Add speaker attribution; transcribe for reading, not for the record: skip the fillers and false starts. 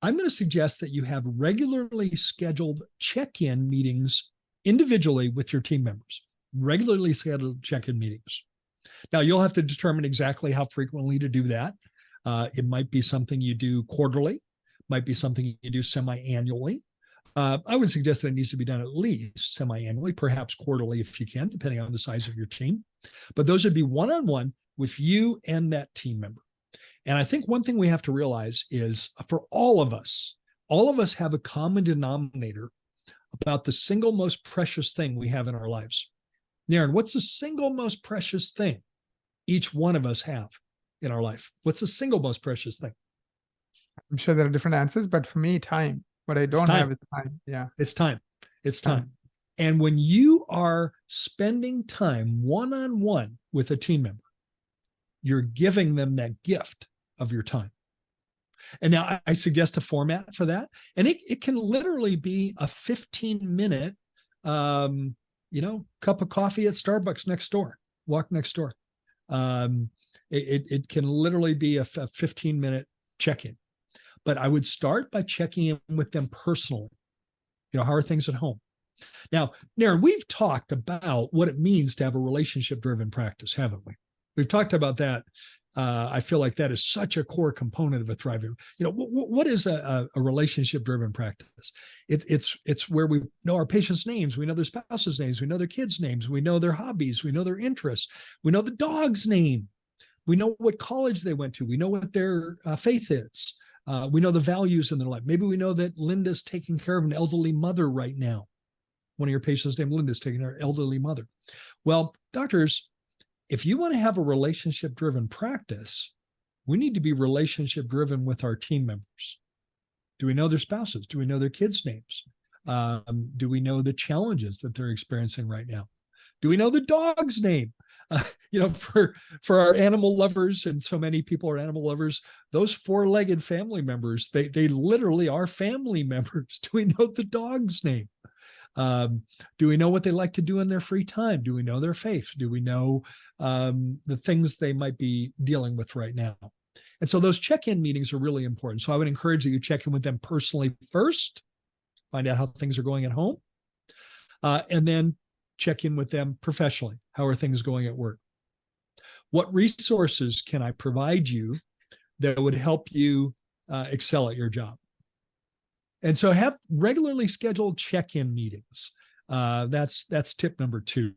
Speaker 1: I'm going to suggest that you have regularly scheduled check-in meetings individually with your team members, regularly scheduled check-in meetings. Now, you'll have to determine exactly how frequently to do that. It might be something you do quarterly, might be something you do semi-annually. I would suggest that it needs to be done at least semi-annually, perhaps quarterly if you can, depending on the size of your team. But those would be one-on-one with you and that team member. And I think one thing we have to realize is for all of us have a common denominator about the single most precious thing we have in our lives. Naren, what's the single most precious thing each one of us have in our life? What's the single most precious thing?
Speaker 2: I'm sure there are different answers, but for me, time. What I don't have is time. Yeah.
Speaker 1: It's time. It's time. And when you are spending time one-on-one with a team member, you're giving them that gift of your time. And now I suggest a format for that. And it can literally be a 15-minute, cup of coffee at Starbucks next door, walk next door. It can literally be a 15-minute check-in. But I would start by checking in with them personally. How are things at home? Now, Naren, we've talked about what it means to have a relationship-driven practice, haven't we? We've talked about that. I feel like that is such a core component of a thriving. What is a relationship-driven practice? It's where we know our patients' names, we know their spouses' names, we know their kids' names, we know their hobbies, we know their interests, we know the dog's name, we know what college they went to, we know what their faith is, we know the values in their life. Maybe we know that Linda's taking care of an elderly mother right now. One of your patients named Linda's taking care of her elderly mother. Well, doctors, if you want to have a relationship-driven practice, we need to be relationship-driven with our team members. Do we know their spouses? Do we know their kids' names? Do we know the challenges that they're experiencing right now? Do we know the dog's name? For our animal lovers, and so many people are animal lovers, those four-legged family members, they literally are family members. Do we know the dog's name? Do we know what they like to do in their free time? Do we know their faith? Do we know the things they might be dealing with right now? And so those check-in meetings are really important. So I would encourage that you check in with them personally first, find out how things are going at home, and then check in with them professionally. How are things going at work? What resources can I provide you that would help you excel at your job? And so have regularly scheduled check-in meetings. That's tip number 2.